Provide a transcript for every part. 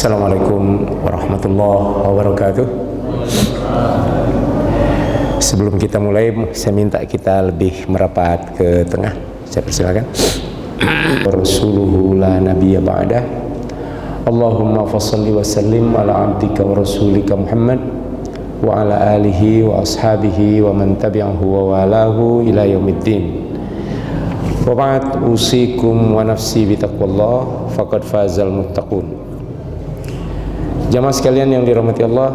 Assalamualaikum warahmatullahi wabarakatuh. Sebelum kita mulai, saya minta kita lebih merapat ke tengah. Saya persilakan. Rasuluhu la nabiyya ba'dah. Allahumma fassalli wa sallim ala abdika wa rasulika Muhammad wa ala alihi wa ashabihi wa man tabi'ahu wa walahu ila yaumiddin. Wa ba'd, usikum wa nafsi bitaqwallah faqad fazal muttaqun. Jamaah sekalian yang dirahmati Allah,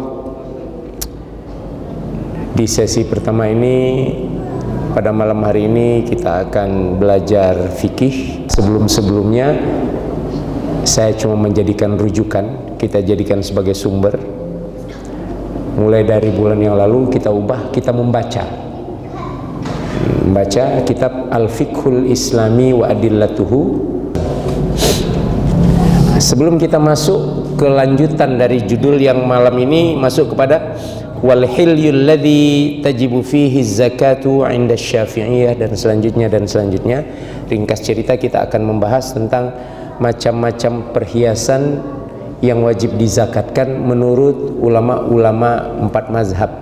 di sesi pertama ini, pada malam hari ini kita akan belajar fikih. Sebelum-sebelumnya saya cuma menjadikan rujukan, kita jadikan sebagai sumber. Mulai dari bulan yang lalu kita ubah, kita membaca kitab Al-Fiqhul Islami wa Adillatuhu. Sebelum kita masuk ke lanjutan dari judul yang malam ini, masuk kepada wal hilyul ladzi tajibu fihi zakatu 'inda Syafi'iyah, dan selanjutnya, ringkas cerita kita akan membahas tentang macam-macam perhiasan yang wajib dizakatkan menurut ulama-ulama 4 mazhab.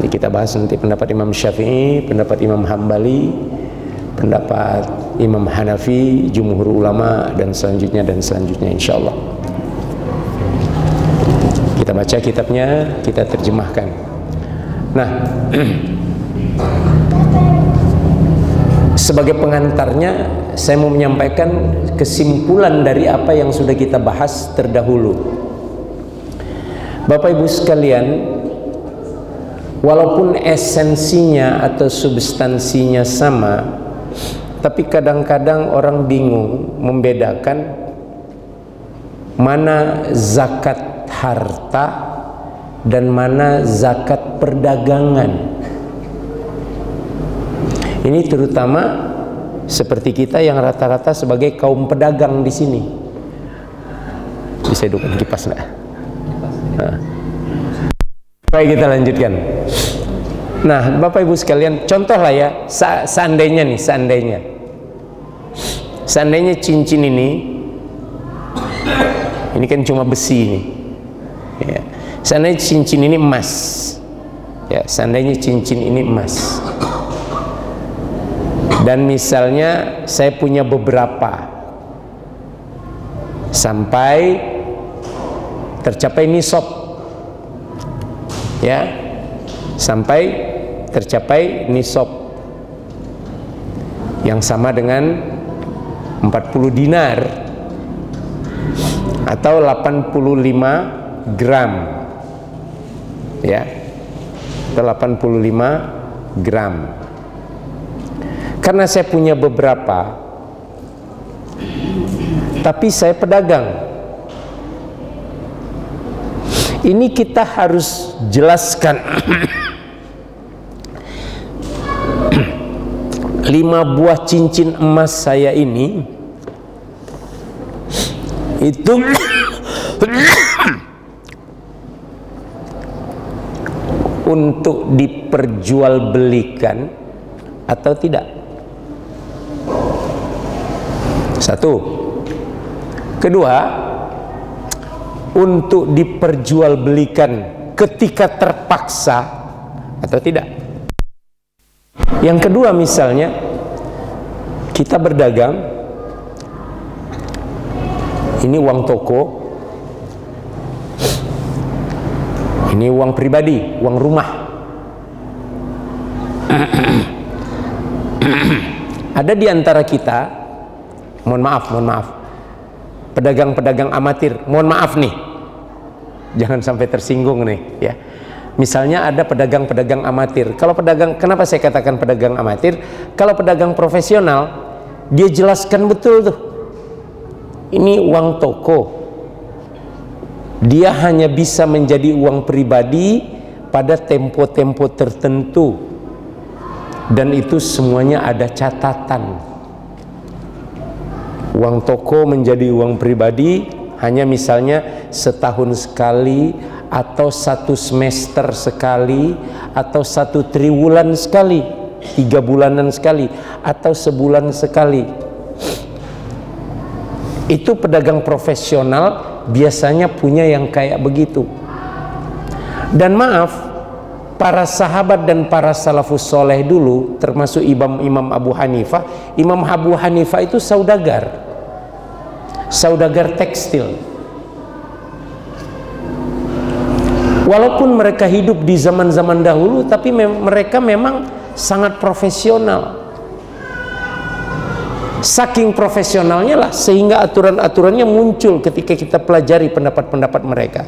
Jadi kita bahas nanti pendapat Imam Syafi'i, pendapat Imam Hambali, pendapat Imam Hanafi, jumhur ulama, dan selanjutnya insyaallah. Kita baca kitabnya, kita terjemahkan. Nah, sebagai pengantarnya saya mau menyampaikan kesimpulan dari apa yang sudah kita bahas terdahulu. Bapak Ibu sekalian, walaupun esensinya atau substansinya sama, tapi kadang-kadang orang bingung membedakan mana zakat harta dan mana zakat perdagangan. Ini terutama seperti kita yang rata-rata sebagai kaum pedagang di sini. Bisa hidupkan kipas enggak? Baik, kita lanjutkan. Nah, Bapak Ibu sekalian, contoh lah ya, seandainya cincin ini kan cuma besi ini, ya. Seandainya cincin ini emas, ya, seandainya cincin ini emas, dan misalnya saya punya beberapa sampai tercapai nisab, ya, sampai tercapai nisab yang sama dengan 40 dinar atau 85 gram, ya, atau 85 gram. Karena saya punya beberapa, tapi saya pedagang, ini kita harus jelaskan 5 buah cincin emas saya ini itu untuk diperjualbelikan atau tidak. Satu. Kedua, untuk diperjualbelikan ketika terpaksa atau tidak. Yang kedua, misalnya kita berdagang, ini uang toko, ini uang pribadi, uang rumah. Ada di antara kita, mohon maaf, pedagang-pedagang amatir, mohon maaf nih, jangan sampai tersinggung nih, ya. Misalnya ada pedagang-pedagang amatir. Kalau pedagang, kenapa saya katakan pedagang amatir? Kalau pedagang profesional, dia jelaskan betul tuh, ini uang toko, dia hanya bisa menjadi uang pribadi pada tempo-tempo tertentu, dan itu semuanya ada catatan. Uang toko menjadi uang pribadi hanya misalnya setahun sekali, atau 1 semester sekali, atau 1 triwulan sekali, 3 bulanan sekali, atau sebulan sekali. Itu pedagang profesional biasanya punya yang kayak begitu. Dan maaf, para sahabat dan para salafus soleh dulu, termasuk Imam Abu Hanifah. Imam Abu Hanifah itu saudagar tekstil. Walaupun mereka hidup di zaman-zaman dahulu, tapi mereka memang sangat profesional. Saking profesionalnya lah sehingga aturan-aturannya muncul ketika kita pelajari pendapat-pendapat mereka.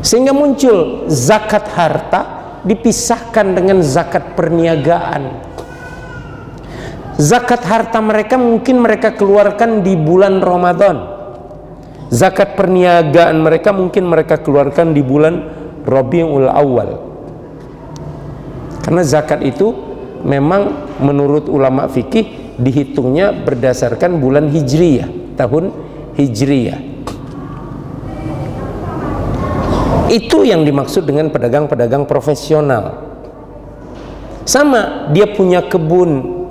Sehingga muncul zakat harta dipisahkan dengan zakat perniagaan. Zakat harta mereka mungkin mereka keluarkan di bulan Ramadan. Zakat perniagaan mereka mungkin mereka keluarkan di bulan Rabiul Awal. Karena zakat itu memang menurut ulama fikih dihitungnya berdasarkan bulan Hijriyah, tahun Hijriyah. Itu yang dimaksud dengan pedagang-pedagang profesional. Sama, dia punya kebun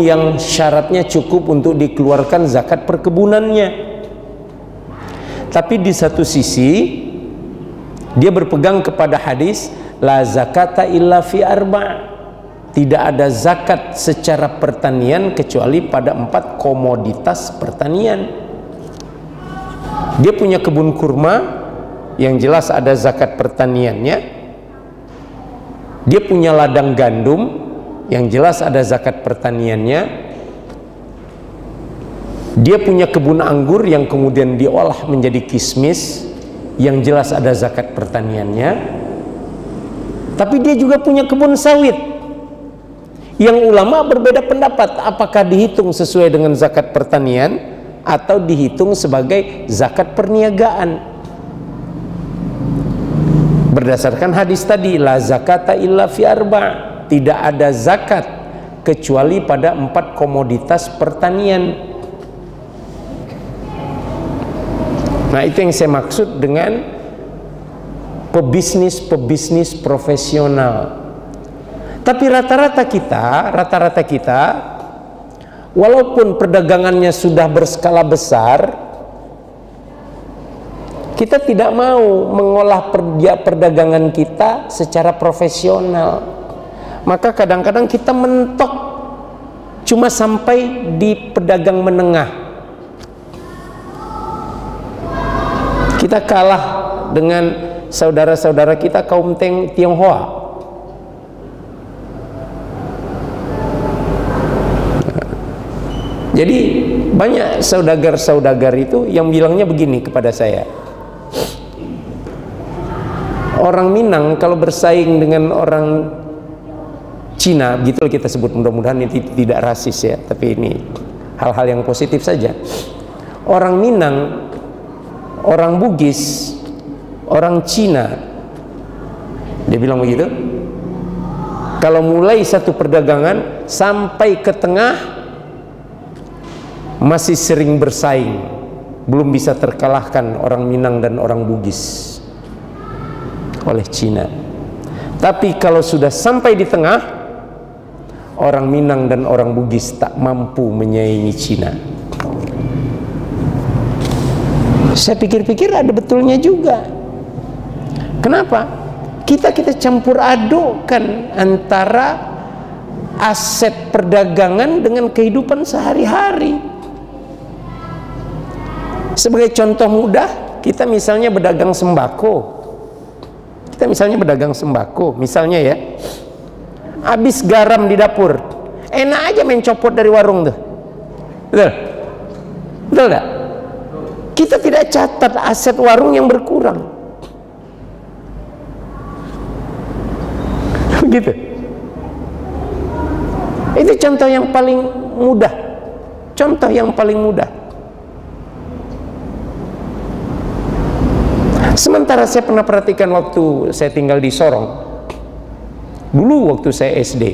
yang syaratnya cukup untuk dikeluarkan zakat perkebunannya. Tapi di satu sisi dia berpegang kepada hadis la zakata illa fi arba'. Tidak ada zakat secara pertanian kecuali pada 4 komoditas pertanian. Dia punya kebun kurma, yang jelas ada zakat pertaniannya. Dia punya ladang gandum, yang jelas ada zakat pertaniannya. Dia punya kebun anggur yang kemudian diolah menjadi kismis, yang jelas ada zakat pertaniannya. Tapi dia juga punya kebun sawit, yang ulama berbeda pendapat apakah dihitung sesuai dengan zakat pertanian atau dihitung sebagai zakat perniagaan. Berdasarkan hadis tadi, la zakata illa fi arba', tidak ada zakat kecuali pada 4 komoditas pertanian. Nah, itu yang saya maksud dengan pebisnis profesional. Tapi rata-rata kita walaupun perdagangannya sudah berskala besar, kita tidak mau mengolah perdagangan kita secara profesional. Maka kadang-kadang kita mentok cuma sampai di pedagang menengah. Kita kalah dengan saudara-saudara kita kaum Tionghoa. Jadi banyak saudagar-saudagar itu yang bilangnya begini kepada saya. Orang Minang kalau bersaing dengan orang Cina, gitu kita sebut, mudah-mudahan ini tidak rasis ya, tapi ini hal-hal yang positif saja. Orang Minang, orang Bugis, orang Cina, dia bilang begitu. Kalau mulai satu perdagangan sampai ke tengah masih sering bersaing, belum bisa terkalahkan orang Minang dan orang Bugis oleh Cina. Tapi kalau sudah sampai di tengah, orang Minang dan orang Bugis tak mampu menyaingi Cina. Saya pikir-pikir ada betulnya juga. Kenapa? Kita campur adukkan antara aset perdagangan dengan kehidupan sehari-hari. Sebagai contoh mudah, kita misalnya berdagang sembako. Misalnya ya, habis garam di dapur, enak aja main copot dari warung tuh. Betul? Betul gak? Kita tidak catat aset warung yang berkurang. Gitu. Itu contoh yang paling mudah. Sementara saya pernah perhatikan waktu saya tinggal di Sorong, dulu waktu saya SD,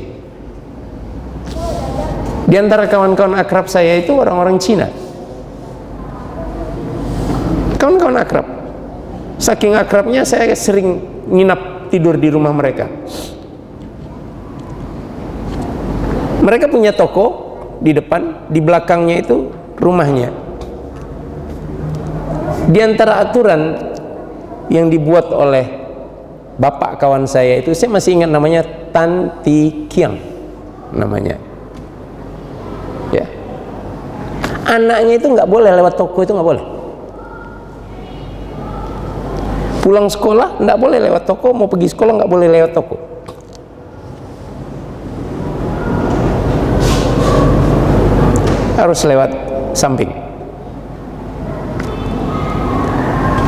di antara kawan-kawan akrab saya itu orang-orang Cina. Kawan-kawan akrab, saking akrabnya saya sering nginap tidur di rumah mereka. Mereka punya toko di depan, di belakangnya itu rumahnya. Di antara aturan yang dibuat oleh bapak kawan saya itu, saya masih ingat namanya Tan Ti Kiang namanya. Ya. Anaknya itu nggak boleh lewat toko, itu nggak boleh. Pulang sekolah nggak boleh lewat toko, mau pergi sekolah nggak boleh lewat toko. Harus lewat samping.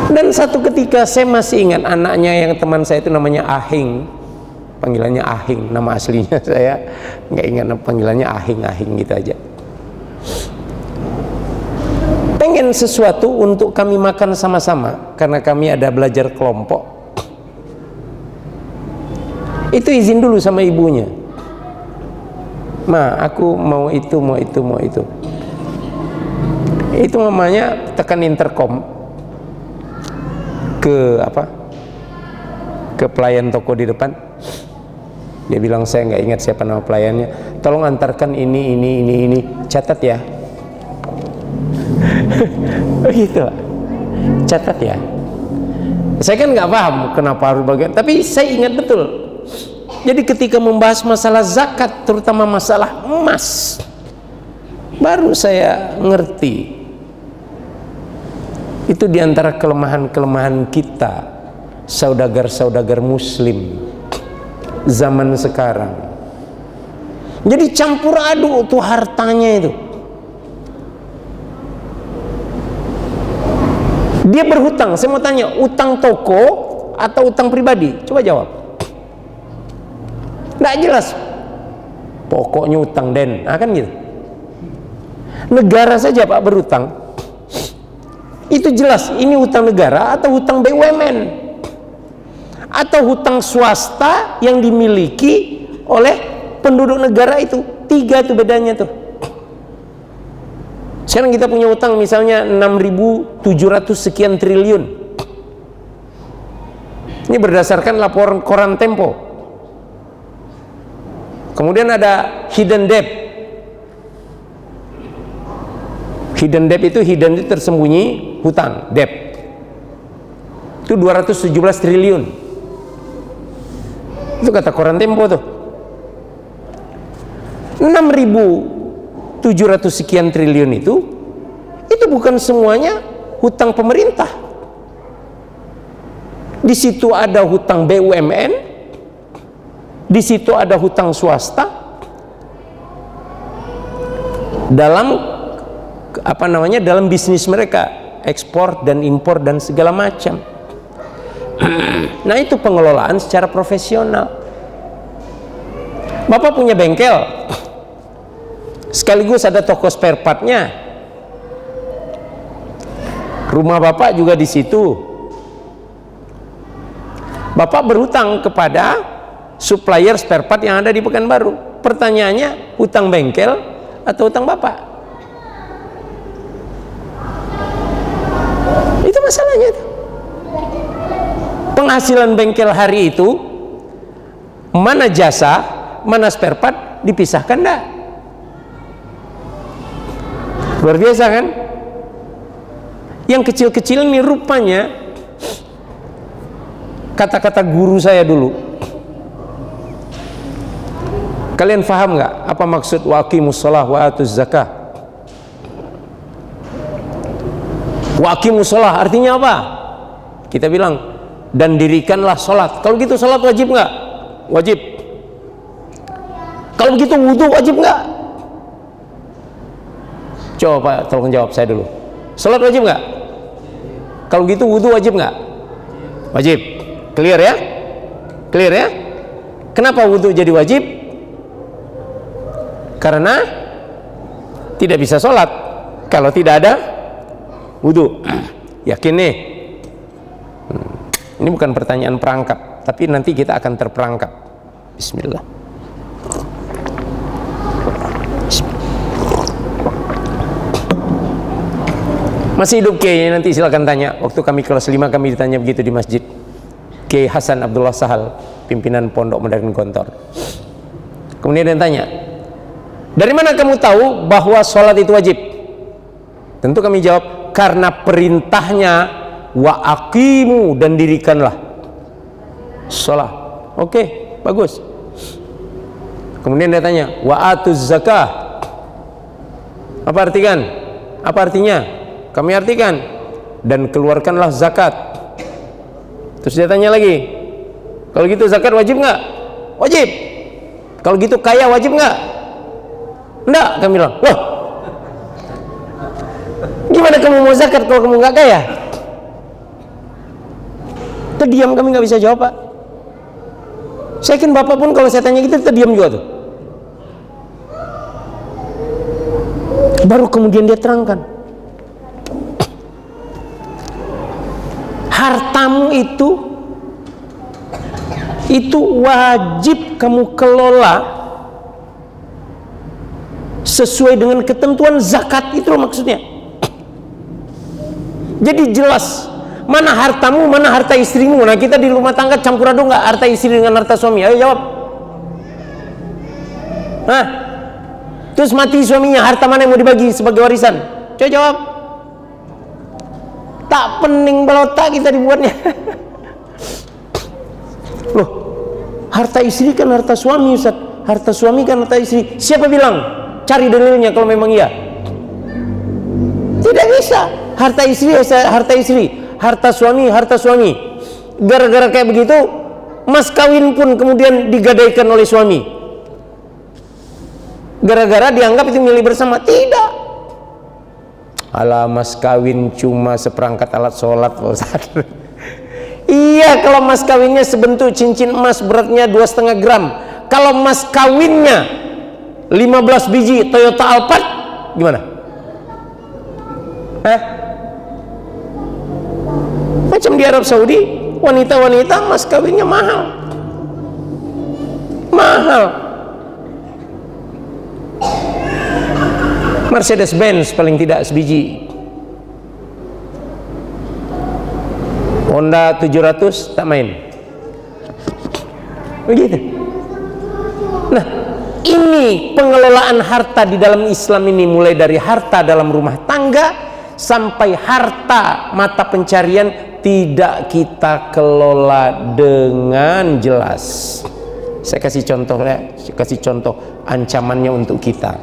Dan satu ketika saya masih ingat anaknya yang teman saya itu namanya Ahing, panggilannya Ahing, nama aslinya saya nggak ingat, panggilannya Ahing gitu aja. Pengen sesuatu untuk kami makan sama-sama karena kami ada belajar kelompok. Itu izin dulu sama ibunya. Ma, aku mau itu, mau itu, mau itu. Itu namanya tekan intercom ke apa? Ke pelayan toko di depan. Dia bilang, saya nggak ingat siapa nama pelayannya. Tolong antarkan ini. Catat ya. Begitu. Catat ya. Saya kan nggak paham kenapa harus bagian, tapi saya ingat betul. Jadi ketika membahas masalah zakat, terutama masalah emas, baru saya ngerti. Itu diantara kelemahan-kelemahan kita, saudagar-saudagar muslim zaman sekarang. Jadi campur aduk tuh hartanya itu. Dia berhutang, saya mau tanya, utang toko atau utang pribadi? Coba jawab. Nggak jelas. Pokoknya utang den, kan gitu. Negara saja Pak berhutang. Itu jelas, ini hutang negara atau hutang BUMN atau hutang swasta yang dimiliki oleh penduduk negara itu. 3 tuh bedanya tuh. Sekarang kita punya hutang misalnya 6.700 sekian triliun. Ini berdasarkan laporan koran Tempo. Kemudian ada hidden debt. Hidden debt itu, hidden itu tersembunyi hutang, debt. Itu 217 triliun. Itu kata koran Tempo tuh. 6.700 sekian triliun itu bukan semuanya hutang pemerintah. Di situ ada hutang BUMN, di situ ada hutang swasta dalam dalam bisnis mereka, ekspor dan impor dan segala macam. Nah, itu pengelolaan secara profesional. Bapak punya bengkel, sekaligus ada toko spare partnya. Rumah Bapak juga di situ. Bapak berhutang kepada supplier spare part yang ada di Pekanbaru. Pertanyaannya, hutang bengkel atau hutang Bapak? Itu masalahnya itu. Penghasilan bengkel hari itu, mana jasa, mana spare part, dipisahkan enggak? Luar biasa kan? Yang kecil-kecil ini rupanya, kata-kata guru saya dulu. Kalian paham nggak apa maksud wa aqimus shalah wa atuz zakah? Wa aqimus shalah artinya apa? Kita bilang, dan dirikanlah sholat. Kalau gitu sholat wajib nggak? Wajib. Kalau begitu wudhu wajib nggak? Coba Pak, tolong jawab saya dulu. Sholat wajib nggak? Kalau gitu wudhu wajib nggak? Wajib. Clear ya? Clear ya? Kenapa wudhu jadi wajib? Karena tidak bisa sholat kalau tidak ada wudhu. Yakin nih? Ini bukan pertanyaan perangkap, tapi nanti kita akan terperangkap. Bismillah. Masih hidup kayaknya, nanti silakan tanya. Waktu kami kelas 5 kami ditanya begitu di masjid. Kiai Hasan Abdullah Sahal, pimpinan Pondok Modern Gontor. Kemudian dia tanya, Dari mana kamu tahu bahwa sholat itu wajib? Tentu kami jawab, karena perintahnya wa aqimu, dan dirikanlah sholat. Oke, bagus. Kemudian dia tanya, wa atuz zakah. Apa artinya? Kami artikan, dan keluarkanlah zakat. Terus dia tanya lagi, kalau gitu zakat wajib nggak? Wajib. Kalau gitu kaya wajib nggak? Enggak, kami bilang. Loh, gimana kamu mau zakat kalau kamu nggak kaya? Terdiam, kami nggak bisa jawab, Pak. Saya yakin Bapak pun kalau saya tanya gitu terdiam juga tuh. Baru kemudian dia terangkan, hartamu itu wajib kamu kelola sesuai dengan ketentuan zakat, itu loh maksudnya. Jadi jelas mana hartamu, mana harta istrimu. Nah, kita di rumah tangga campur aduk nggak harta istri dengan harta suami? Ayo jawab. Nah, terus mati suaminya, harta mana yang mau dibagi sebagai warisan? Coba jawab. Tak pening belotak kita dibuatnya. Loh, harta istri kan harta suami, Ustaz. Harta suami kan harta istri. Siapa bilang? Cari dalilnya kalau memang iya. Tidak bisa. Harta istri, harta istri. Harta suami, harta suami. Gara-gara kayak begitu, mas kawin pun kemudian digadaikan oleh suami. Gara-gara dianggap itu milik bersama. Tidak. Alah, mas kawin cuma seperangkat alat sholat, Pak Ustaz. Iya, kalau mas kawinnya sebentuk cincin emas beratnya 2,5 gram. Kalau mas kawinnya 15 biji Toyota Alphard, gimana? Macam di Arab Saudi, wanita-wanita mas kawinnya mahal. Mercedes Benz paling tidak sebiji. Honda 700 tak main. Begitu. Nah, ini pengelolaan harta di dalam Islam ini, mulai dari harta dalam rumah tangga sampai harta mata pencarian, tidak kita kelola dengan jelas. Saya kasih contoh ancamannya untuk kita.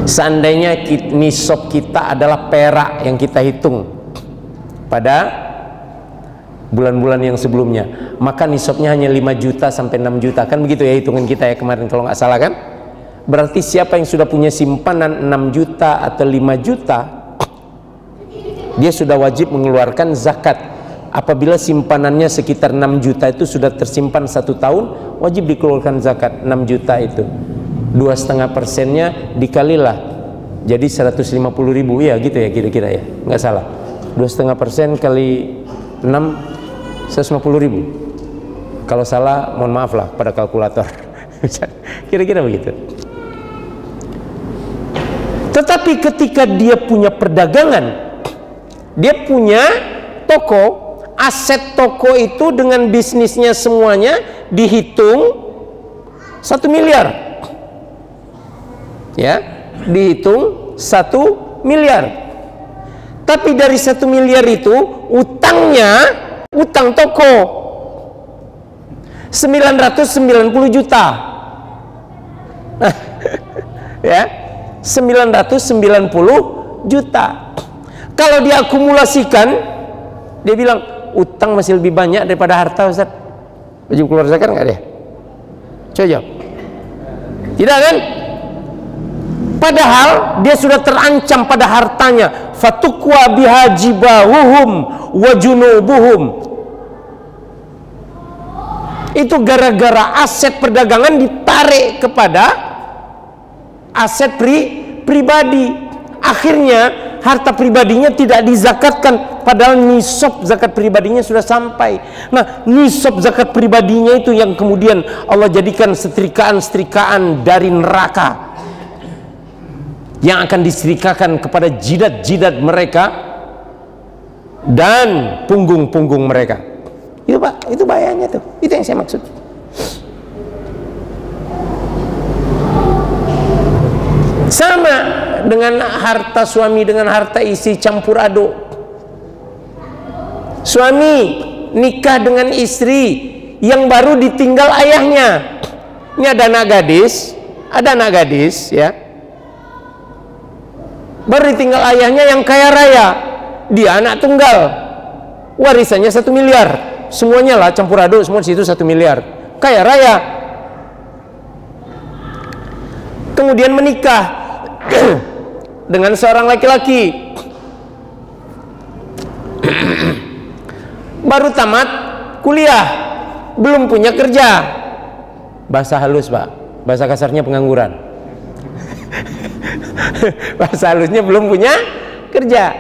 Seandainya nisab kita adalah perak yang kita hitung pada bulan-bulan yang sebelumnya, maka nisabnya hanya 5 juta sampai 6 juta, kan begitu ya hitungan kita ya kemarin kalau nggak salah kan. Berarti siapa yang sudah punya simpanan 6 juta atau 5 juta, dia sudah wajib mengeluarkan zakat. Apabila simpanannya sekitar 6 juta itu sudah tersimpan 1 tahun, wajib dikeluarkan zakat. 6 juta itu 2,5%-nya dikalilah jadi 150.000, ya gitu ya kira-kira ya, nggak salah. 2,5% kali 6, 150.000. Kalau salah mohon maaf lah pada kalkulator. Kira-kira begitu. Tetapi ketika dia punya perdagangan, dia punya toko, aset toko itu dengan bisnisnya semuanya dihitung 1 miliar, ya, dihitung 1 miliar. Tapi dari 1 miliar itu utang toko 990 juta. Ya, 990 juta. Kalau diakumulasikan, dia bilang utang masih lebih banyak daripada harta, Ustaz. Wajib keluar zakat nggak dia? Coba jawab. Tidak kan? Padahal dia sudah terancam pada hartanya. Fatukwa biha jibahuhum wa junubuhum. Itu gara-gara aset perdagangan ditarik kepada aset pribadi. Akhirnya harta pribadinya tidak dizakatkan, padahal nisab zakat pribadinya sudah sampai. Nah, nisab zakat pribadinya itu yang kemudian Allah jadikan setrikaan-setrikaan dari neraka yang akan disetrikakan kepada jidat-jidat mereka dan punggung-punggung mereka. Itu Pak, itu bahayanya tuh. Itu yang saya maksud. dengan harta suami dengan harta istri campur aduk. Suami nikah dengan istri yang baru ditinggal ayahnya. Ini ada anak gadis ya, baru ditinggal ayahnya yang kaya raya, dia anak tunggal, warisannya 1 miliar, semuanya lah campur aduk, semua di situ 1 miliar, kaya raya. Kemudian menikah dengan seorang laki-laki, baru tamat kuliah, belum punya kerja. Bahasa halus Pak, bahasa kasarnya pengangguran. Bahasa halusnya belum punya kerja.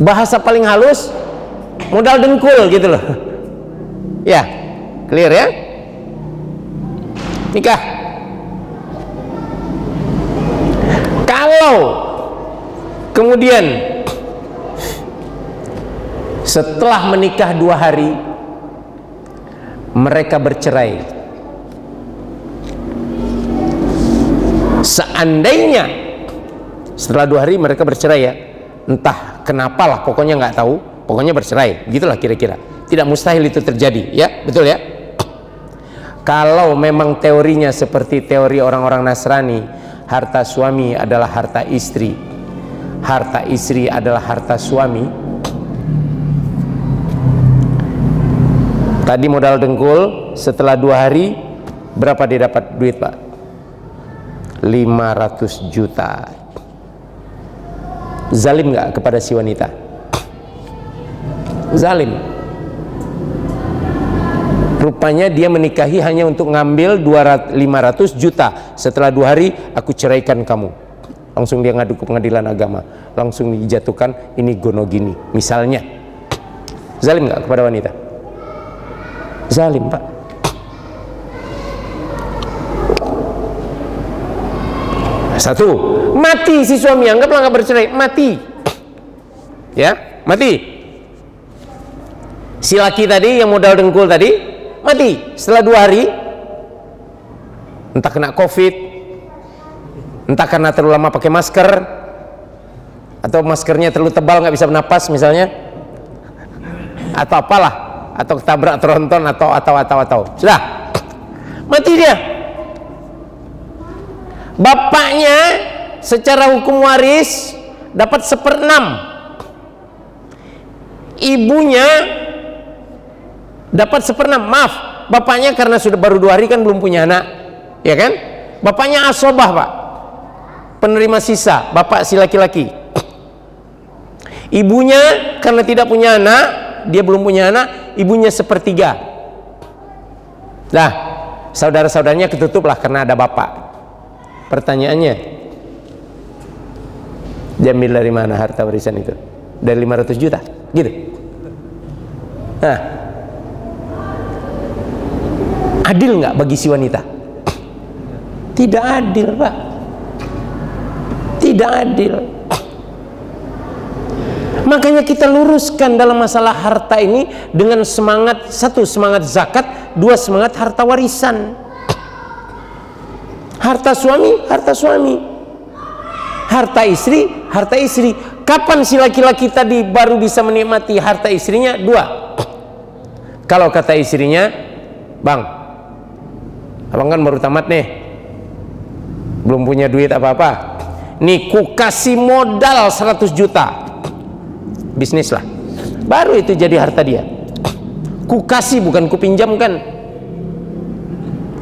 Bahasa paling halus modal dengkul gitu loh. Ya, clear ya? Nikah. Kalau kemudian setelah menikah 2 hari mereka bercerai, seandainya setelah 2 hari mereka bercerai ya, entah kenapalah, pokoknya nggak tahu, pokoknya bercerai, gitulah kira-kira. Tidak mustahil itu terjadi, ya betul ya. Kalau memang teorinya seperti teori orang-orang Nasrani, harta suami adalah harta istri, harta istri adalah harta suami. Tadi modal dengkul, setelah 2 hari berapa dia dapat duit Pak? 500 juta. Zalim nggak kepada si wanita? Zalim. Rupanya dia menikahi hanya untuk ngambil 500 juta. Setelah 2 hari aku ceraikan kamu. Langsung dia ngadu ke pengadilan agama, langsung dijatuhkan ini gonogini misalnya. Zalim nggak kepada wanita? Zalim Pak. Satu, mati si suami, anggaplah nggak bercerai, mati, ya, mati. Si laki tadi yang modal dengkul tadi mati setelah 2 hari, entah kena COVID, entah karena terlalu lama pakai masker, atau maskernya terlalu tebal nggak bisa bernapas misalnya, atau apalah, atau ketabrak tronton, atau sudah mati dia. Bapaknya secara hukum waris dapat 1/6, ibunya dapat 1/6. Maaf, bapaknya karena sudah baru 2 hari kan belum punya anak, ya kan? Bapaknya asobah Pak, penerima sisa, bapak si laki-laki. Ibunya karena tidak punya anak, dia belum punya anak, ibunya 1/3. Nah, saudara-saudaranya ketutuplah karena ada bapak. Pertanyaannya, diambil dari mana harta warisan itu? Dari 500 juta? Gitu. Nah, adil nggak bagi si wanita? Tidak adil Pak. Tidak adil. Makanya kita luruskan dalam masalah harta ini dengan semangat, 1 semangat zakat, 2 semangat harta warisan. Harta suami, harta suami. Harta istri, harta istri. Kapan si laki-laki tadi baru bisa menikmati harta istrinya? 2. Kalau kata istrinya, Bang, abang kan baru tamat nih, belum punya duit apa-apa, nih ku kasih modal 100 juta, bisnis lah, baru itu jadi harta dia. Ku kasih, bukan ku pinjamkan,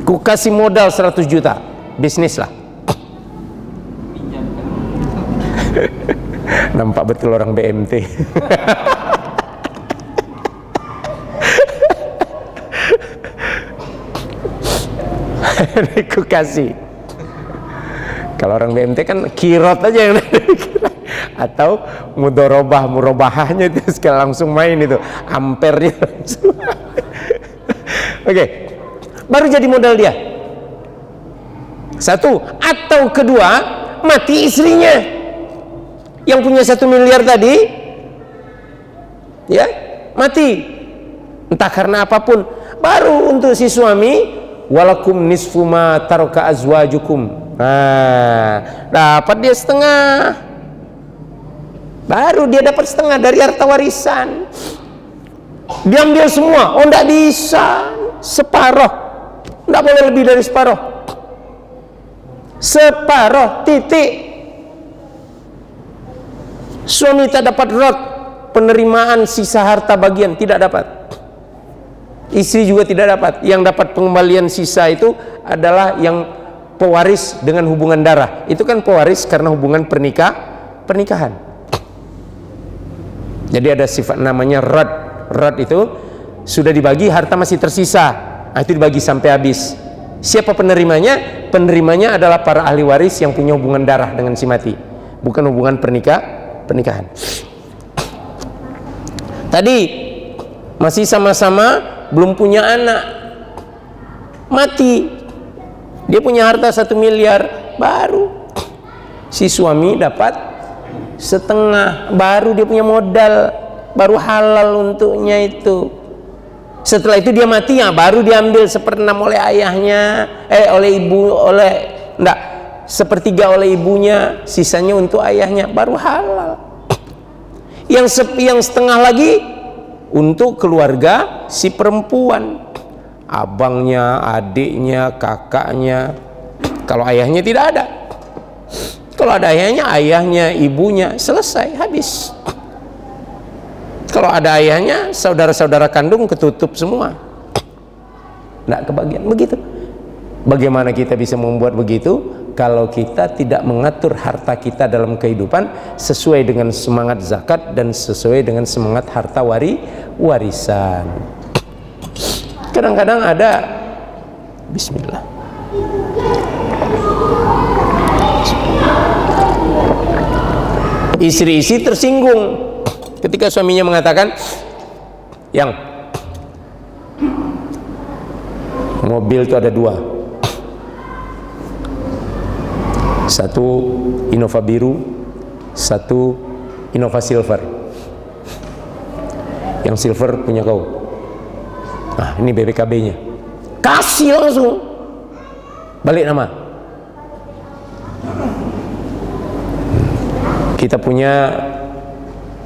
ku kasih modal 100 juta, bisnis lah. Nampak betul orang BMT. Ku kasih. Kalau orang BMT kan kirot aja yang atau mudorobah, murobahahnya itu sekali langsung main itu, ampernya langsung. Oke, baru jadi modal dia. 1, atau kedua, mati istrinya yang punya 1 miliar tadi, ya, mati entah karena apapun. Baru untuk si suami, walakum nisfu ma taraka azwajukum, Nah, dapat dia setengah. Baru dia dapat setengah dari harta warisan. Diambil semua. Oh, enggak bisa. Separuh. Enggak boleh lebih dari separuh. Separuh, titik. Suami tak dapat rot penerimaan sisa harta bagian, tidak dapat. Istri juga tidak dapat. Yang dapat pengembalian sisa itu adalah yang pewaris dengan hubungan darah. Itu kan pewaris karena hubungan pernikahan. Jadi ada sifat namanya rad. Rad itu sudah dibagi, harta masih tersisa. Nah, itu dibagi sampai habis. Siapa penerimanya? Penerimanya adalah para ahli waris yang punya hubungan darah dengan si mati, bukan hubungan pernikahan. Tadi masih sama-sama belum punya anak, mati, dia punya harta 1 miliar, baru si suami dapat setengah, baru dia punya modal, baru halal untuknya itu. Setelah itu dia mati, ya baru diambil 1/6 oleh ayahnya, oleh ibu, sepertiga oleh ibunya, sisanya untuk ayahnya, baru halal. Yang setengah lagi untuk keluarga si perempuan, abangnya, adiknya, kakaknya. Kalau ayahnya tidak ada, kalau ada ayahnya, ibunya, selesai, habis. Kalau ada ayahnya, saudara-saudara kandung ketutup semua, tidak kebagian. Begitu. Bagaimana kita bisa membuat begitu kalau kita tidak mengatur harta kita dalam kehidupan sesuai dengan semangat zakat dan sesuai dengan semangat harta warisan. Kadang-kadang ada, bismillah, istri-istri tersinggung ketika suaminya mengatakan, yang mobil itu ada 2, satu Innova biru, satu Innova silver. Yang silver punya kau. Nah, ini BPKB-nya. Kasih langsung. Balik nama. Kita punya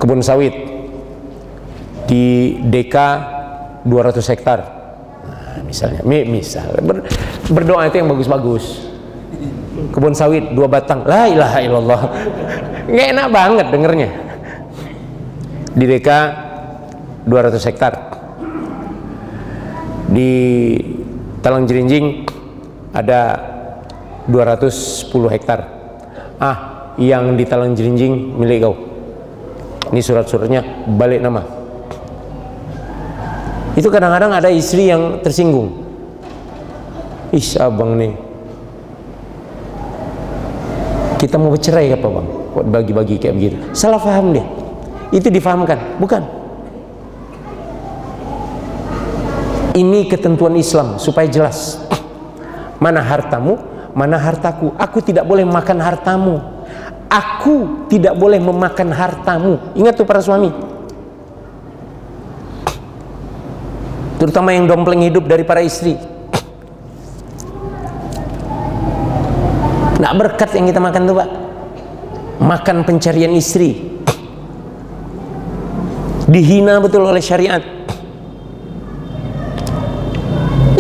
kebun sawit di DK 200 hektar. Nah, misalnya, berdoa itu yang bagus-bagus. Kebun sawit 2 batang, la ilaha illallah, nggak enak banget dengernya. Di DK 200 hektar, di Talang Jerinjing ada 210 hektar. Yang di Talang Jerinjing milik kau. Ini surat-suratnya, balik nama. Itu kadang-kadang ada istri yang tersinggung. Abang nih, kita mau bercerai apa bang? Kok bagi-bagi kayak begitu? Salah paham dia. Itu difahamkan, bukan? Ini ketentuan Islam supaya jelas. Mana hartamu, mana hartaku. Aku tidak boleh makan hartamu. Aku tidak boleh memakan hartamu. Ingat tuh para suami, terutama yang dompleng hidup dari para istri. Nggak berkat yang kita makan tuh pak. Makan pencarian istri, dihina betul oleh syariat.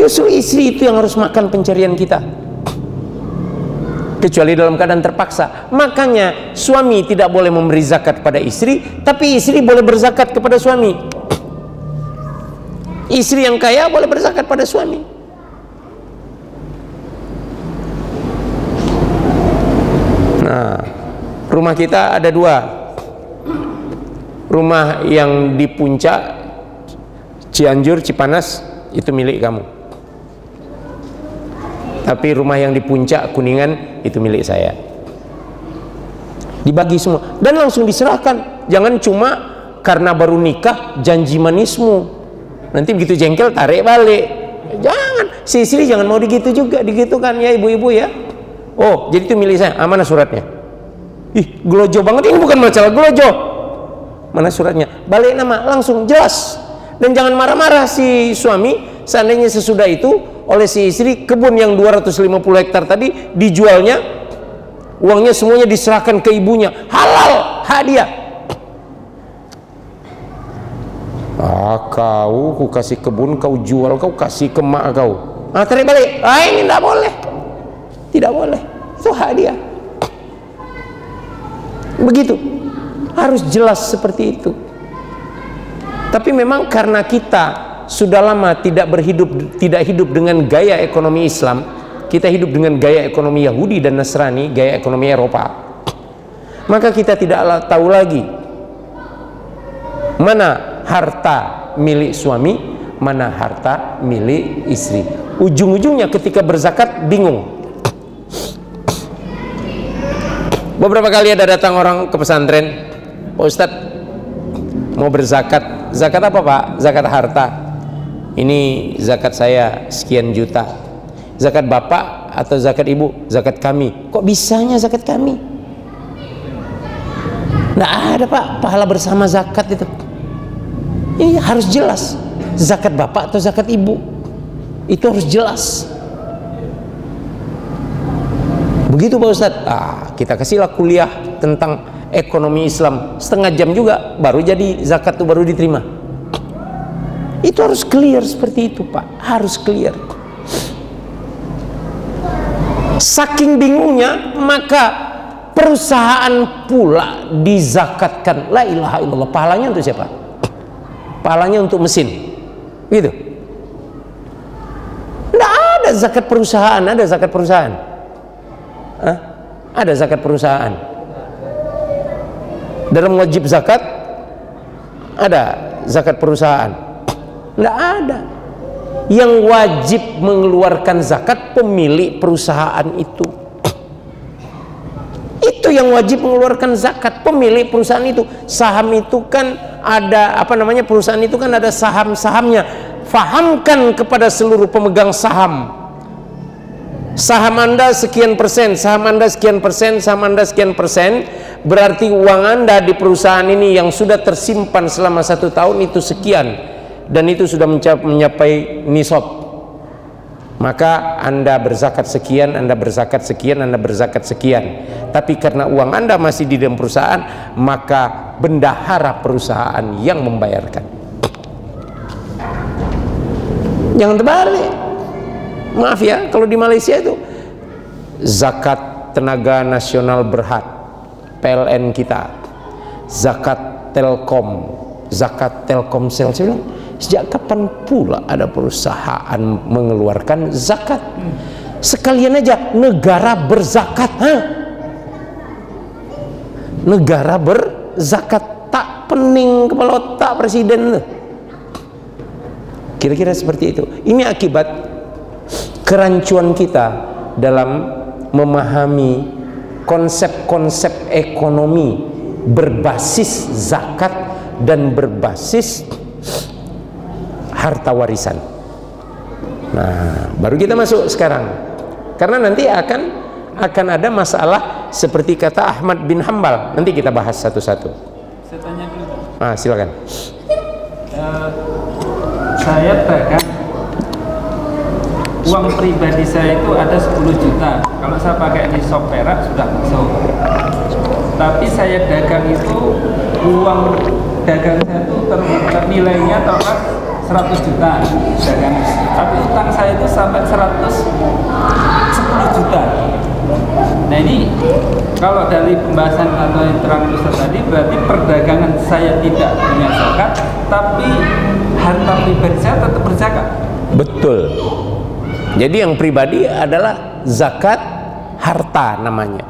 Justru istri itu yang harus makan pencarian kita, kecuali dalam keadaan terpaksa. Makanya suami tidak boleh memberi zakat kepada istri, tapi istri boleh berzakat kepada suami. Istri yang kaya boleh berzakat pada suami. Nah, rumah kita ada 2. Rumah yang di puncak Cianjur, Cipanas itu milik kamu. Tapi rumah yang di puncak Kuningan itu milik saya. Dibagi semua dan langsung diserahkan. Jangan cuma karena baru nikah janji manismu, nanti begitu jengkel tarik balik. Jangan. Si istri jangan mau digitu juga, digitukan ya ibu-ibu ya. Oh, jadi itu milik saya. Mana suratnya? Gelojo banget. Ini bukan masalah gelojo. Mana suratnya? Balik nama langsung jelas. Dan jangan marah-marah si suami seandainya sesudah itu oleh si istri, kebun yang 250 hektar tadi dijualnya, uangnya semuanya diserahkan ke ibunya, halal, hadiah. Kau ku kasih kebun, kau jual, kau kasih ke mak kau, tarik balik. Ini tidak boleh, tidak boleh, itu hadiah. Begitu, harus jelas seperti itu. Tapi memang karena kita sudah lama tidak hidup dengan gaya ekonomi Islam, kita hidup dengan gaya ekonomi Yahudi dan Nasrani, gaya ekonomi Eropa, maka kita tidak tahu lagi mana harta milik suami, mana harta milik istri. Ujung-ujungnya ketika berzakat bingung. Beberapa kali ada datang orang ke pesantren, Pak Ustadz mau berzakat. Zakat apa Pak? Zakat harta. Ini zakat saya sekian juta. Zakat bapak atau zakat ibu? Zakat kami. Kok bisanya zakat kami? Nggak ada Pak, pahala bersama zakat itu. Ini harus jelas, zakat bapak atau zakat ibu, itu harus jelas. Begitu Pak Ustadz. Kita kasihlah kuliah tentang ekonomi Islam setengah jam juga, baru jadi zakat itu baru diterima. Itu harus clear seperti itu Pak, harus clear. Saking bingungnya, maka perusahaan pula dizakatkan. La ilaha illallah. Pahalanya untuk siapa? Pahalanya untuk mesin, gitu. Nggak ada zakat perusahaan. Ada zakat perusahaan? Ada zakat perusahaan. Dalam wajib zakat ada zakat perusahaan? Nggak ada. Yang wajib mengeluarkan zakat pemilik perusahaan itu. Itu yang wajib mengeluarkan zakat, pemilik perusahaan itu. Saham itu kan ada perusahaan itu kan ada saham-sahamnya. Fahamkan kepada seluruh pemegang saham. Saham Anda sekian persen, saham Anda sekian persen, saham Anda sekian persen, berarti uang Anda di perusahaan ini yang sudah tersimpan selama 1 tahun itu sekian, dan itu sudah mencapai nisab. Maka Anda berzakat sekian, Anda berzakat sekian, Anda berzakat sekian. Tapi karena uang Anda masih di dalam perusahaan, maka bendahara perusahaan yang membayarkan. Jangan terbalik. Maaf ya, kalau di Malaysia itu zakat tenaga nasional berhad, PLN kita, zakat Telkom, zakat Telkomsel. Saya bilang, sejak kapan pula ada perusahaan mengeluarkan zakat? Sekalian aja negara berzakat, negara berzakat, tak pening kepala otak presiden. Kira-kira seperti itu. Ini akibat kerancuan kita dalam memahami konsep-konsep ekonomi berbasis zakat dan berbasis harta warisan. Nah, baru kita masuk sekarang, karena nanti akan ada masalah seperti kata Ahmad bin Hambal. Nanti kita bahas satu-satu. Saya tanya dulu. Silakan. Saya dagang, uang pribadi saya itu ada 10 juta. Kalau saya pakai nisab perak sudah masuk. Tapi saya dagang itu, uang dagang saya itu nilainya total 100 juta dagang. Tapi utang saya itu sampai 110 juta. Nah ini kalau dari pembahasan atau yang terang Ustaz tadi, berarti perdagangan saya tidak punya zakat, tapi harta pribadi saya tetap berzakat. Betul. Jadi yang pribadi adalah zakat harta namanya.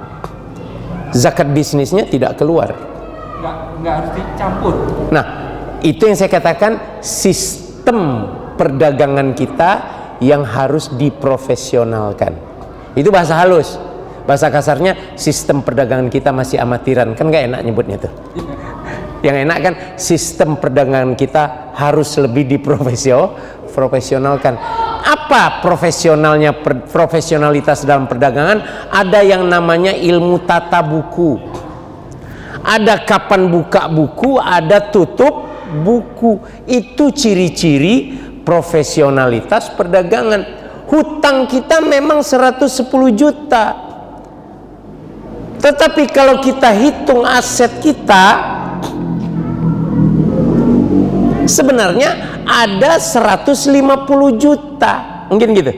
Zakat bisnisnya tidak keluar. Nggak harus dicampur. Nah, itu yang saya katakan sistem perdagangan kita yang harus diprofesionalkan. Itu bahasa halus. Bahasa kasarnya sistem perdagangan kita masih amatiran. Kan nggak enak nyebutnya tuh. Yang enak kan sistem perdagangan kita harus lebih diprofesionalkan. Apa profesionalitas dalam perdagangan? Ada yang namanya ilmu tata buku. Ada kapan buka buku, ada tutup buku. Itu ciri-ciri profesionalitas perdagangan. hutang kita memang 110 juta. Tetapi kalau kita hitung aset kita, sebenarnya ada 150 juta. Mungkin gitu.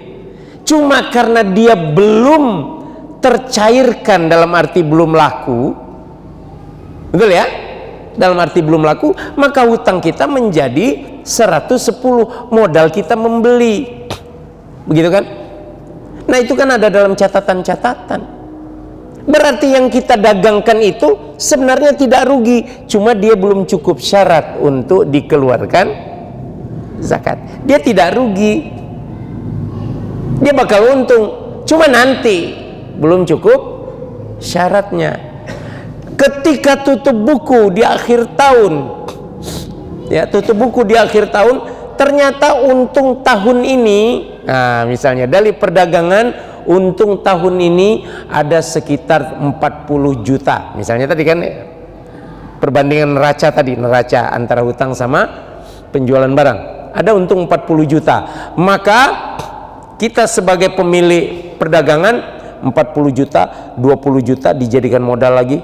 Cuma karena dia belum tercairkan, dalam arti belum laku, betul ya? Dalam arti belum laku, maka hutang kita menjadi 110, modal kita membeli. Begitu kan? Nah, itu kan ada dalam catatan-catatan. Berarti yang kita dagangkan itu sebenarnya tidak rugi, cuma dia belum cukup syarat untuk dikeluarkan zakat. Dia tidak rugi, dia bakal untung, cuma nanti belum cukup syaratnya. Ketika tutup buku di akhir tahun, ya, tutup buku di akhir tahun, ternyata untung tahun ini, nah misalnya dari perdagangan, untung tahun ini ada sekitar 40 juta. Misalnya tadi kan perbandingan neraca tadi, neraca antara hutang sama penjualan barang, ada untung 40 juta. Maka kita sebagai pemilik perdagangan 40 juta, 20 juta dijadikan modal lagi,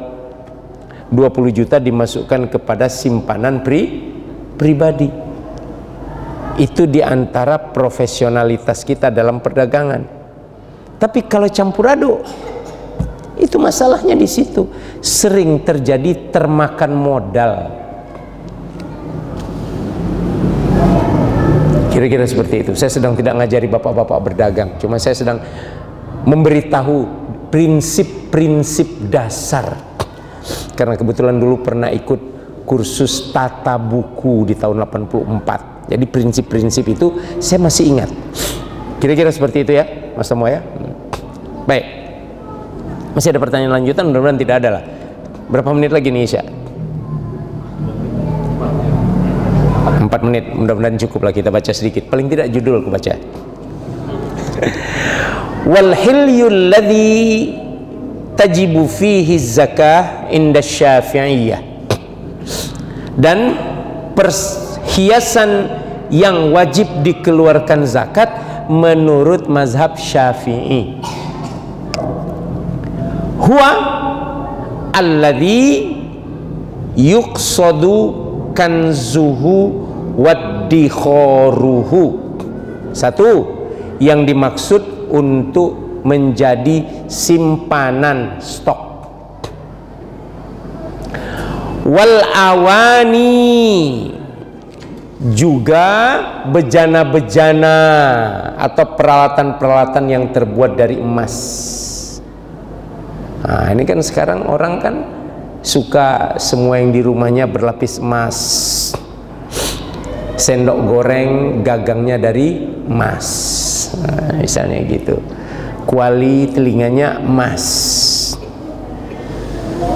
20 juta dimasukkan kepada simpanan pribadi. Itu diantara profesionalitas kita dalam perdagangan. Tapi kalau campur aduk, itu masalahnya di situ. Sering terjadi termakan modal. Kira-kira seperti itu. Saya sedang tidak ngajari bapak-bapak berdagang, cuma saya sedang memberitahu prinsip-prinsip dasar. Karena kebetulan dulu pernah ikut kursus tata buku di tahun 84. Jadi prinsip-prinsip itu saya masih ingat. Kira-kira seperti itu ya, Mas Tomo ya. Baik, masih ada pertanyaan lanjutan? Mudah-mudahan tidak ada lah. Berapa menit lagi nih Isya? 4 menit, mudah-mudahan cukup lah kita baca sedikit. Paling tidak judul aku baca. Wal hilyul ladzi tajibu fihi zakah inda Syafi'iyah. Dan perhiasan yang wajib dikeluarkan zakat menurut mazhab Syafi'i, huwa alladhi yuqsadu kanzuhu waddikhoruhu. Satu, yang dimaksud untuk menjadi simpanan stok. Wal awani, juga bejana-bejana atau peralatan-peralatan yang terbuat dari emas. Nah, ini kan sekarang orang kan suka semua yang di rumahnya berlapis emas. Sendok goreng gagangnya dari emas, nah, misalnya gitu. Kuali telinganya emas,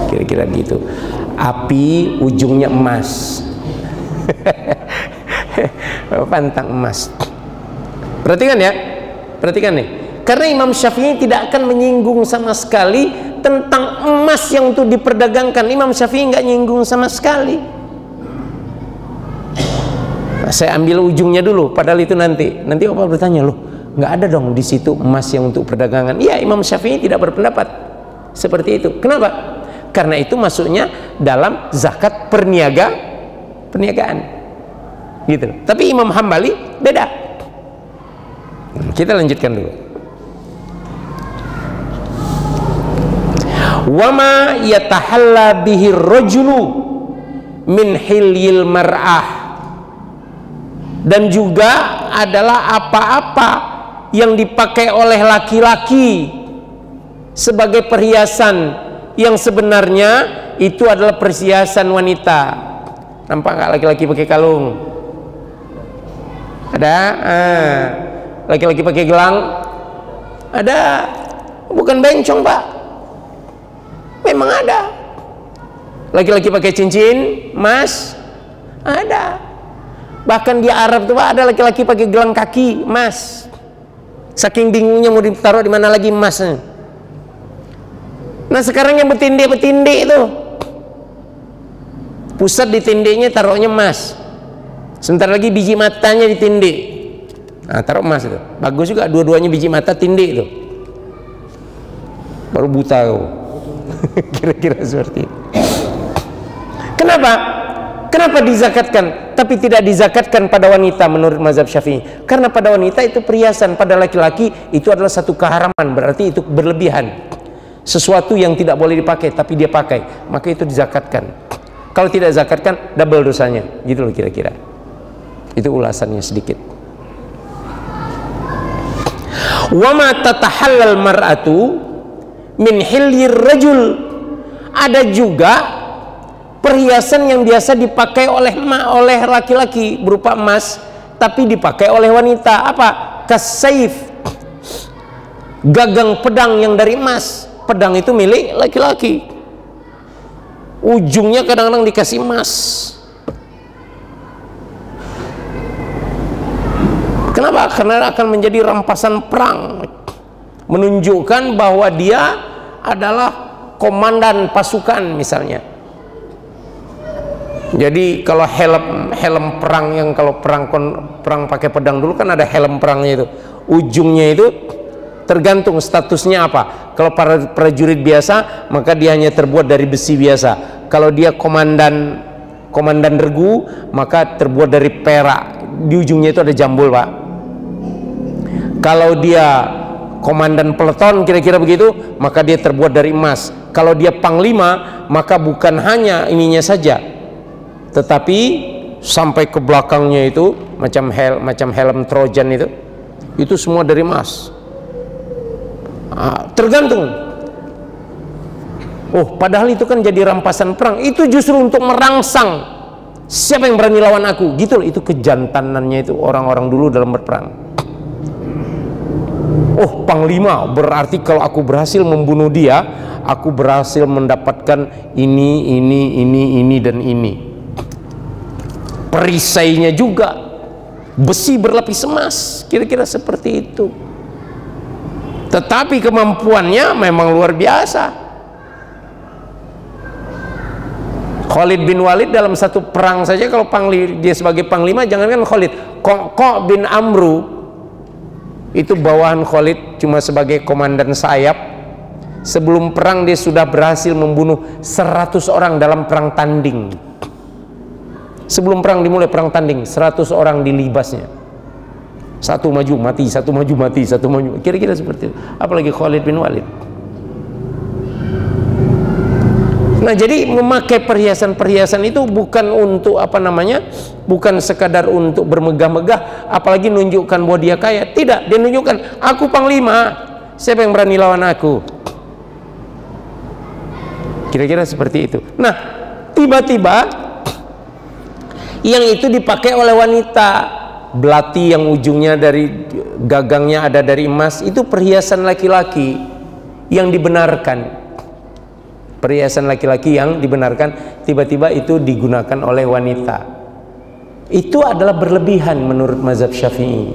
kira-kira gitu. Api ujungnya emas. Pantang emas. Perhatikan ya, perhatikan nih. Karena Imam Syafi'i tidak akan menyinggung sama sekali tentang emas yang untuk diperdagangkan. Imam Syafi'i nggak nyinggung sama sekali. Nah, saya ambil ujungnya dulu. Padahal itu nanti Bapak bertanya, loh, nggak ada dong di situ emas yang untuk perdagangan. Iya, Imam Syafi'i tidak berpendapat seperti itu. Kenapa? Karena itu masuknya dalam zakat perniagaan, gitu. Tapi Imam Hambali beda. Kita lanjutkan dulu. Wama yatahalla bihi rajulu min hilyil mar'ah, dan juga adalah apa-apa yang dipakai oleh laki-laki sebagai perhiasan yang sebenarnya itu adalah perhiasan wanita. Nampak nggak laki-laki pakai kalung? Ada. Laki-laki pakai gelang? Ada. Bukan bencong, Pak. Memang ada. Laki-laki pakai cincin emas? Ada. Bahkan di Arab tuh, Pak, ada laki-laki pakai gelang kaki emas. Saking bingungnya mau ditaruh di mana lagi emasnya. Nah, sekarang yang betinde-betinde itu, pusat di tindenya taruhnya emas. Sebentar lagi biji matanya ditinde. Nah, taruh emas itu. Bagus juga, dua-duanya biji mata tindik itu. Baru buta kau. Kira-kira seperti itu. Kenapa? Kenapa dizakatkan tapi tidak dizakatkan pada wanita menurut mazhab Syafi'i? Karena pada wanita itu perhiasan, pada laki-laki itu adalah satu keharaman, berarti itu berlebihan. Sesuatu yang tidak boleh dipakai tapi dia pakai, maka itu dizakatkan. Kalau tidak zakatkan, double dosanya. Gitu loh kira-kira. Itu ulasannya sedikit. Wa ma tatahallal mar'atu min hilyir rajul. Ada juga perhiasan yang biasa dipakai oleh laki-laki berupa emas, tapi dipakai oleh wanita. Apa? Kasayf, gagang pedang yang dari emas. Pedang itu milik laki-laki, ujungnya kadang-kadang dikasih emas. Kenapa? Karena akan menjadi rampasan perang, menunjukkan bahwa dia adalah komandan pasukan misalnya. Jadi kalau helm perang yang kalau perang pakai pedang dulu kan ada helm perangnya itu, ujungnya itu tergantung statusnya apa. Kalau para prajurit biasa maka dia hanya terbuat dari besi biasa. Kalau dia komandan regu maka terbuat dari perak, di ujungnya itu ada jambul, Pak. Kalau dia komandan peleton kira-kira begitu maka dia terbuat dari emas. Kalau dia panglima maka bukan hanya ininya saja, tetapi sampai ke belakangnya itu macam helm Trojan itu semua dari emas. Tergantung. Oh, padahal itu kan jadi rampasan perang. Itu justru untuk merangsang siapa yang berani lawan aku, gitu loh. Itu kejantanannya itu orang-orang dulu dalam berperang. Oh, panglima berarti kalau aku berhasil membunuh dia, aku berhasil mendapatkan ini dan ini. Perisainya juga besi berlapis emas, kira-kira seperti itu. Tetapi kemampuannya memang luar biasa. Khalid bin Walid dalam satu perang saja, kalau dia sebagai panglima, jangankan Khalid, Qaq bin Amru itu bawahan Khalid cuma sebagai komandan sayap. Sebelum perang dia sudah berhasil membunuh 100 orang dalam perang tanding. Sebelum perang dimulai, perang tanding, 100 orang dilibasnya. Satu maju mati, satu maju mati, satu maju. Kira-kira seperti itu. Apalagi Khalid bin Walid. Nah, jadi memakai perhiasan-perhiasan itu bukan untuk bukan sekadar untuk bermegah-megah, apalagi nunjukkan bahwa dia kaya. Tidak, dia nunjukkan aku panglima, siapa yang berani lawan aku. Kira-kira seperti itu. Nah, tiba-tiba yang itu dipakai oleh wanita, belati yang ujungnya dari gagangnya ada dari emas, itu perhiasan laki-laki yang dibenarkan. Perhiasan laki-laki yang dibenarkan, tiba-tiba itu digunakan oleh wanita. Itu adalah berlebihan menurut mazhab Syafi'i.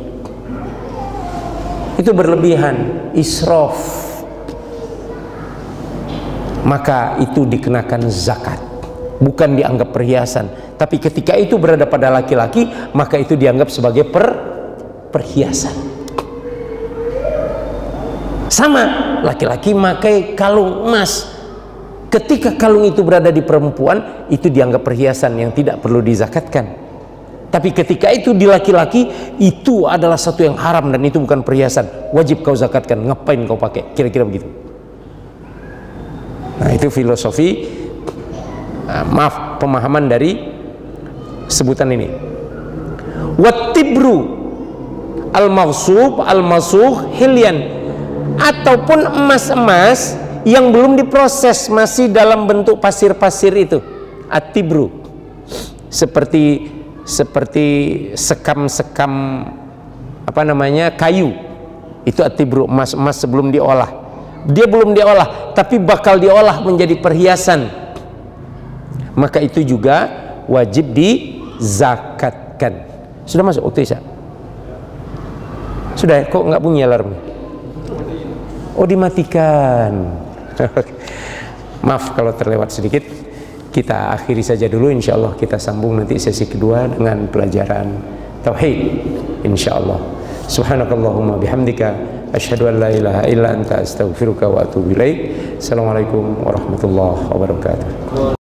Itu berlebihan, israf. Maka itu dikenakan zakat, bukan dianggap perhiasan. Tapi ketika itu berada pada laki-laki, maka itu dianggap sebagai perhiasan. Sama, laki-laki pakai kalung emas. Ketika kalung itu berada di perempuan, itu dianggap perhiasan yang tidak perlu dizakatkan. Tapi ketika itu di laki-laki, itu adalah satu yang haram dan itu bukan perhiasan, wajib kau zakatkan. Ngapain kau pakai? Kira-kira begitu. Nah, itu filosofi, pemahaman dari sebutan ini. Wattibru al-mawsub al-masukh hilyan, ataupun emas-emas yang belum diproses, masih dalam bentuk pasir-pasir itu, at-tibru. Seperti sekam-sekam kayu, itu at-tibru, emas sebelum diolah. Dia belum diolah tapi bakal diolah menjadi perhiasan, maka itu juga wajib dizakatkan. Sudah masuk waktu Isya? Sudah, kok nggak bunyi alarmnya? Oh, dimatikan. Maaf kalau terlewat sedikit. Kita akhiri saja dulu, insya Allah kita sambung nanti sesi kedua dengan pelajaran tauhid, insya Allah. Subhanakallahumma bihamdika asyhadu an la ilaha illa anta astaghfiruka wa atubu ilaik. Assalamualaikum warahmatullahi wabarakatuh.